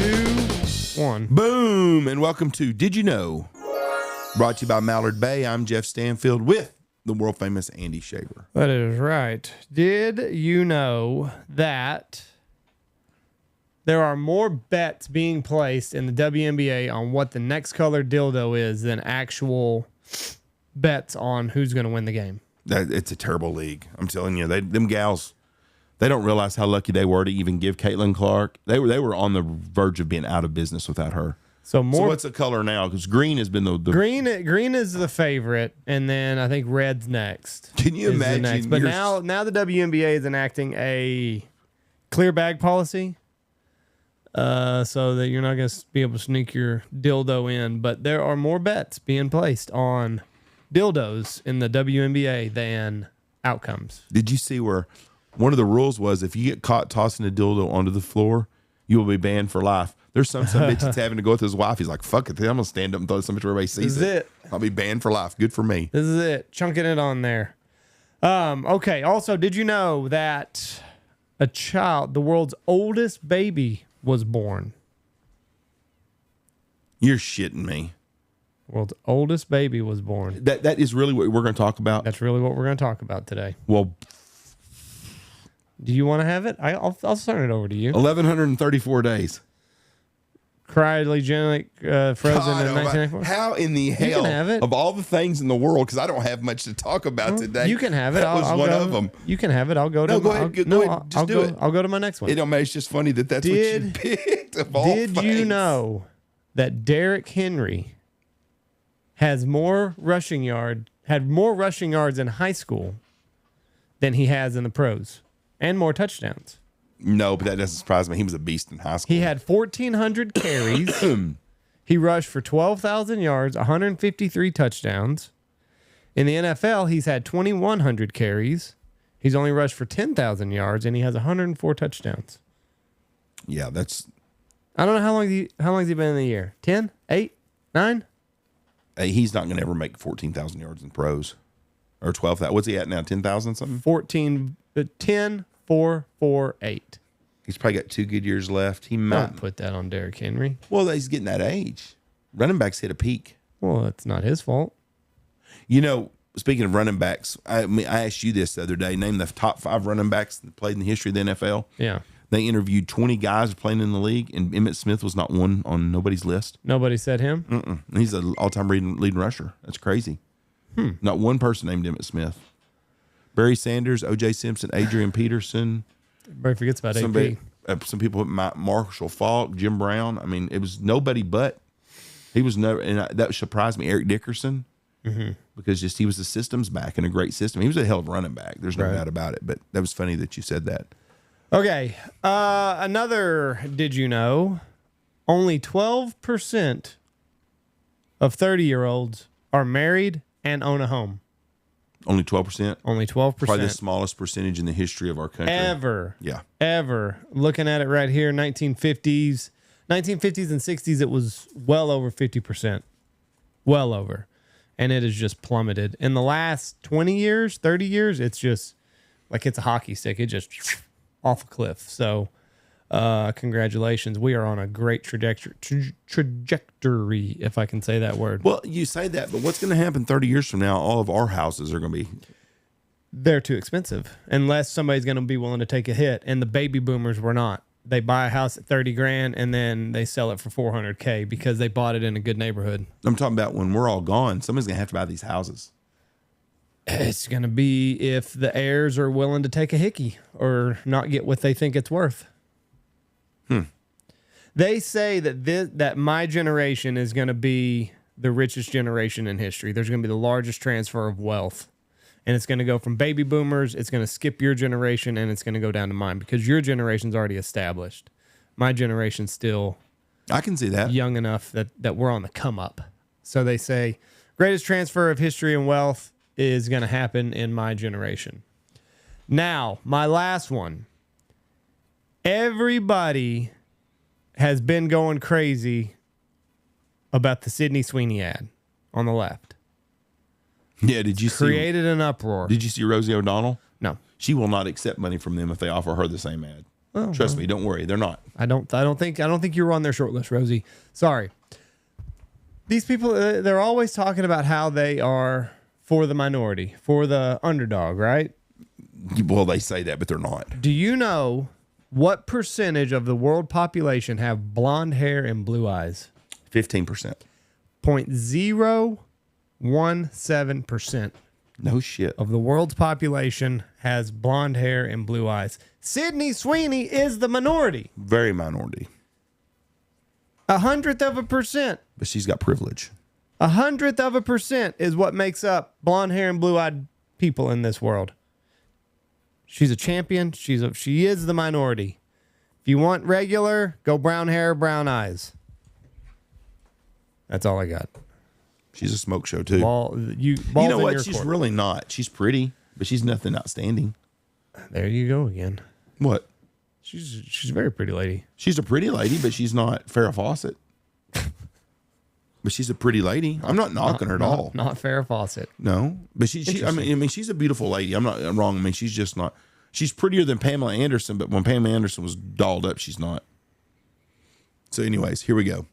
2, 1. Boom, and welcome to Did You Know? Brought to you by Mallard Bay. I'm Jeff Stanfield with the world famous Andy Shaver. That is right. Did you know that there are more bets being placed in the WNBA on what the next color dildo is than actual bets on who's going to win the game? It's a terrible league. I'm telling you, them gals, they don't realize how lucky they were to even give Caitlin Clark. They were on the verge of being out of business without her. So what's the color now? Because green has been the green is the favorite, and then I think red's next. Can you imagine? But now the WNBA is enacting a clear bag policy, so that you're not going to be able to sneak your dildo in. But there are more bets being placed on dildos in the WNBA than outcomes. Did you see where one of the rules was if you get caught tossing a dildo onto the floor, you will be banned for life? There's some bitch that's having to go with his wife. He's like, fuck it, I'm going to stand up and throw some bitch where everybody sees it. I'll be banned for life. Good for me. This is it. Chunking it on there. Okay, also, did you know that the world's oldest baby was born? You're shitting me. World's oldest baby was born. That is really what we're going to talk about? That's really what we're going to talk about today. Well, do you want to have it? I'll turn it over to you. 1,134 days. Cryogenic frozen in 1994. How in the hell of all the things in the world? Because I don't have much to talk about today. You can have it. That was one of them. You can have it. I'll go to. No, go ahead. Go ahead. Just do it. I'll go to my next one. It don't matter. It's just funny that's what you picked of all things. Did you know that Derrick Henry had more rushing yards in high school than he has in the pros, and more touchdowns? No, but that doesn't surprise me. He was a beast in high school. He had 1,400 carries. He rushed for 12,000 yards, 153 touchdowns. In the NFL, he's had 2,100 carries. He's only rushed for 10,000 yards, and he has 104 touchdowns. Yeah, that's... I don't know how long has he been in the year? 10? 8? 9? He's not going to ever make 14,000 yards in pros. Or 12,000. What's he at now? 10,000 something? 10, 4, 4, 8. He's probably got 2 good years left. He might Don't put that on Derrick Henry. Well, he's getting that age. Running backs hit a peak. Well, it's not his fault. You know, speaking of running backs, I asked you this the other day. Name the top 5 running backs that played in the history of the NFL. Yeah. They interviewed 20 guys playing in the league, and Emmitt Smith was not one on nobody's list. Nobody said him? He's an all-time leading rusher. That's crazy. Not one person named Emmitt Smith. Barry Sanders, O.J. Simpson, Adrian Peterson. Everybody forgets about AP. Some people, Marshall Faulk, Jim Brown. I mean, it was nobody but. He was never, and that surprised me. Eric Dickerson, because he was a systems back in a great system. He was a hell of a running back. There's no doubt about it. But that was funny that you said that. Okay, another. Did you know? Only 12% of 30-year-olds are married and own a home. Only 12%? Only 12%. Probably the smallest percentage in the history of our country. Ever. Yeah. Ever. Looking at it right here, 1950s and 60s, it was well over 50%. Well over. And it has just plummeted. In the last 20 years, 30 years, it's just like it's a hockey stick. It just off a cliff. So congratulations. We are on a great trajectory, if I can say that word. Well, you say that, but what's going to happen 30 years from now? All of our houses are going to be... They're too expensive unless somebody's going to be willing to take a hit. And the baby boomers were not. They buy a house at $30,000 and then they sell it for $400K because they bought it in a good neighborhood. I'm talking about when we're all gone, somebody's going to have to buy these houses. It's going to be if the heirs are willing to take a hickey or not get what they think it's worth. They say that my generation is going to be the richest generation in history. There's going to be the largest transfer of wealth. And it's going to go from baby boomers, it's going to skip your generation, and it's going to go down to mine because your generation's already established. My generation's still I can see that. Young enough that we're on the come up. So they say greatest transfer of history and wealth is going to happen in my generation. Now, my last one. Everybody has been going crazy about the Sydney Sweeney ad on the left. Yeah, did you see? Created an uproar. Did you see Rosie O'Donnell? No. She will not accept money from them if they offer her the same ad. Oh, Trust me, don't worry, they're not. I don't think you're on their short list, Rosie. Sorry. These people, they're always talking about how they are for the minority, for the underdog, right? Well, they say that, but they're not. Do you know what percentage of the world population have blonde hair and blue eyes? 15%. 0.017% No shit. of the world's population has blonde hair and blue eyes. Sydney Sweeney is the minority. Very minority. 1/100%. But she's got privilege. 1/100% is what makes up blonde hair and blue-eyed people in this world. She's a champion. She is the minority. If you want regular, go brown hair, brown eyes. That's all I got. She's a smoke show too. You know what? She's really not. She's pretty, but she's nothing outstanding. There you go again. What? She's a very pretty lady. She's a pretty lady, but she's not Farrah Fawcett. But she's a pretty lady. I'm not knocking her at all. Not Farrah Fawcett. No, but I mean, she's a beautiful lady. I'm wrong. I mean, she's just not. She's prettier than Pamela Anderson, but when Pamela Anderson was dolled up, she's not. So, anyways, here we go.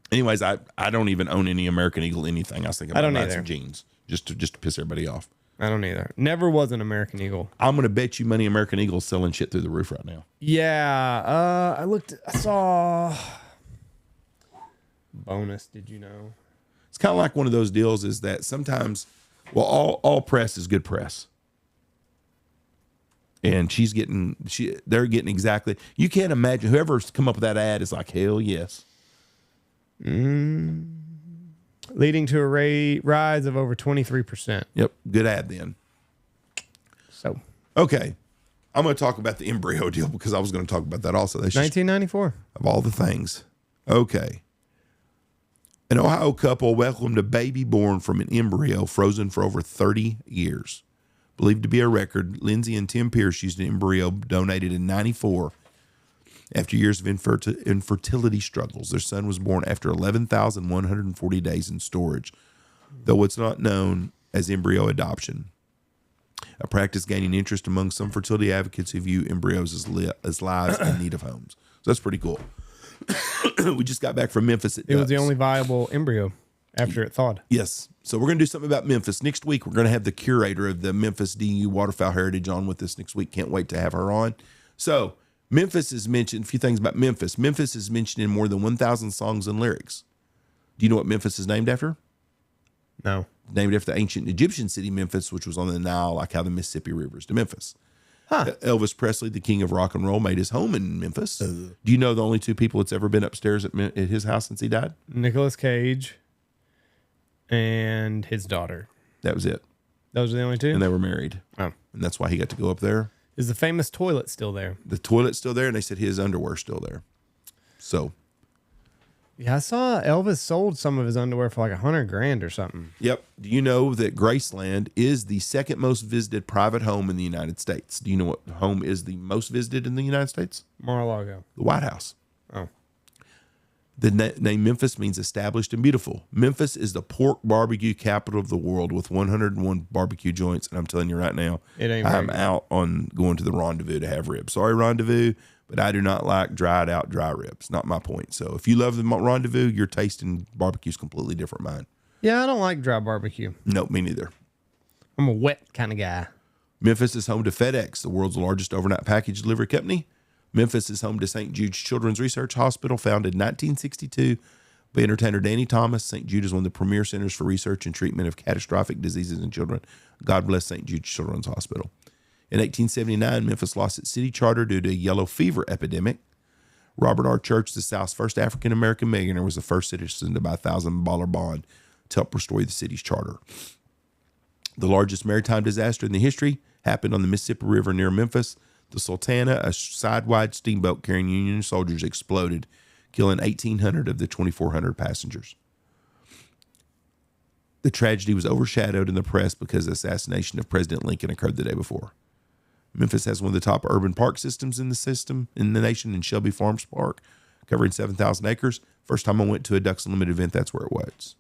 Anyways, I don't even own any American Eagle anything. I was thinking about buying some jeans just to piss everybody off. I don't either. Never was an American Eagle. I'm going to bet you money American Eagle's selling shit through the roof right now. Yeah. I saw bonus. Did you know? It's kind of like one of those deals is that sometimes, well, all press is good press. And they're getting exactly, you can't imagine, whoever's come up with that ad is like, hell yes. Leading to a rise of over 23%. Yep. Good ad then. So. Okay. I'm going to talk about the embryo deal because I was going to talk about that also. 1994. Of all the things. Okay. An Ohio couple welcomed a baby born from an embryo frozen for over 30 years. Believed to be a record, Lindsay and Tim Pierce used an embryo donated in 94 after years of infertility struggles. Their son was born after 11,140 days in storage, though it's not known as embryo adoption, a practice gaining interest among some fertility advocates who view embryos as lives in need of homes. So that's pretty cool. We just got back from Memphis. It was the only viable embryo after it thawed. Yes. So we're going to do something about Memphis. Next week, we're going to have the curator of the Memphis DU Waterfowl Heritage on with us next week. Can't wait to have her on. So Memphis is mentioned, a few things about Memphis. Memphis is mentioned in more than 1,000 songs and lyrics. Do you know what Memphis is named after? No. Named after the ancient Egyptian city Memphis, which was on the Nile, like how the Mississippi River is to Memphis. Huh. Elvis Presley, the king of rock and roll, made his home in Memphis. Do you know the only two people that's ever been upstairs at his house since he died? Nicolas Cage and his daughter. That was it. Those are the only two? And they were married. Oh. And that's why he got to go up there. Is the famous toilet still there? The toilet's still there, and they said his underwear's still there. So. Yeah, I saw Elvis sold some of his underwear for like $100,000 or something. Yep. Do you know that Graceland is the second most visited private home in the United States? Do you know what home is the most visited in the United States? Mar-a-Lago. The White House. Oh. The name Memphis means established and beautiful. Memphis is the pork barbecue capital of the world with 101 barbecue joints. And I'm telling you right now, I'm out on going to the Rendezvous to have ribs. Sorry, Rendezvous, but I do not like dried out dry ribs. Not my point. So if you love the Rendezvous, your taste in barbecue is completely different mine. Yeah, I don't like dry barbecue. No, me neither. I'm a wet kind of guy. Memphis is home to FedEx, the world's largest overnight package delivery company. Memphis is home to St. Jude's Children's Research Hospital, founded in 1962 by entertainer Danny Thomas. St. Jude is one of the premier centers for research and treatment of catastrophic diseases in children. God bless St. Jude's Children's Hospital. In 1879, Memphis lost its city charter due to a yellow fever epidemic. Robert R. Church, the South's first African-American millionaire, was the first citizen to buy a $1,000 bond to help restore the city's charter. The largest maritime disaster in the history happened on the Mississippi River near Memphis. The Sultana, a side-wide steamboat carrying Union soldiers, exploded, killing 1,800 of the 2,400 passengers. The tragedy was overshadowed in the press because the assassination of President Lincoln occurred the day before. Memphis has one of the top urban park systems in the nation in Shelby Farms Park, covering 7,000 acres. First time I went to a Ducks Unlimited event, that's where it was.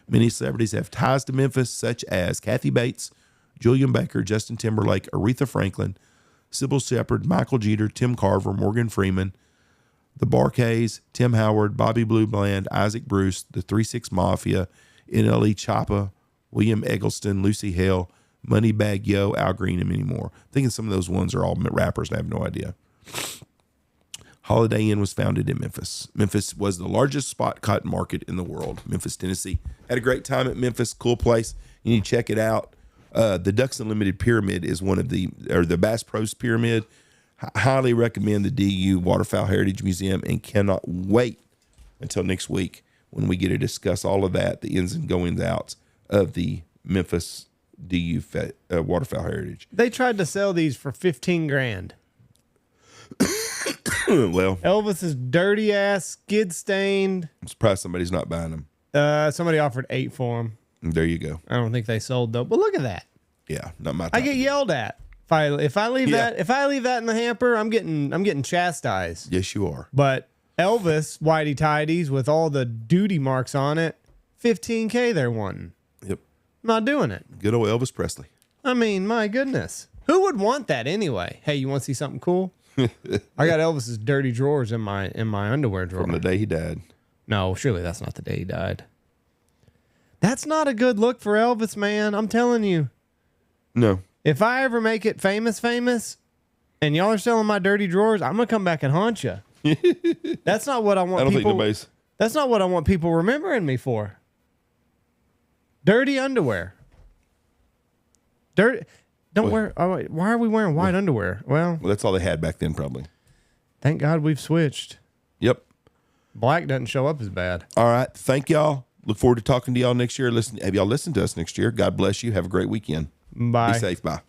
Many celebrities have ties to Memphis, such as Kathy Bates, Julian Baker, Justin Timberlake, Aretha Franklin, Sybil Shepherd, Michael Jeter, Tim Carver, Morgan Freeman, the Barkays, Tim Howard, Bobby Blue Bland, Isaac Bruce, the 3-6 Mafia, NLE Choppa, William Eggleston, Lucy Hale, Moneybag Yo, Al Green, and many more. I'm thinking some of those ones are all rappers, and I have no idea. Holiday Inn was founded in Memphis. Memphis was the largest spot cotton market in the world. Memphis, Tennessee. Had a great time at Memphis. Cool place. You need to check it out. The Ducks Unlimited Pyramid is one of the Bass Pro's Pyramid. Highly recommend the DU Waterfowl Heritage Museum, and cannot wait until next week when we get to discuss all of that, the ins and goings outs of the Memphis DU Waterfowl Heritage. They tried to sell these for $15,000. Well, Elvis's dirty ass, skid stained. I'm surprised somebody's not buying them. Somebody offered $8 for them. There you go. I don't think they sold though. But look at that. Yeah, not my. I get yelled at if I leave that in the hamper. I'm getting chastised. Yes, you are. But Elvis whitey tidies with all the duty marks on it, $15,000 they're wanting. Yep. Not doing it. Good old Elvis Presley. I mean, my goodness. Who would want that anyway? Hey, you want to see something cool? I got Elvis's dirty drawers in my underwear drawer. From the day he died. No, surely that's not the day he died. That's not a good look for Elvis, man. I'm telling you. No. If I ever make it famous, and y'all are selling my dirty drawers, I'm gonna come back and haunt you. That's not what I want. That's not what I want people remembering me for. Dirty underwear. Wear. Oh, why are we wearing white underwear? Well, that's all they had back then, probably. Thank God we've switched. Yep. Black doesn't show up as bad. All right. Thank y'all. Look forward to talking to y'all next year. Have y'all listened to us next year? God bless you. Have a great weekend. Bye. Be safe. Bye.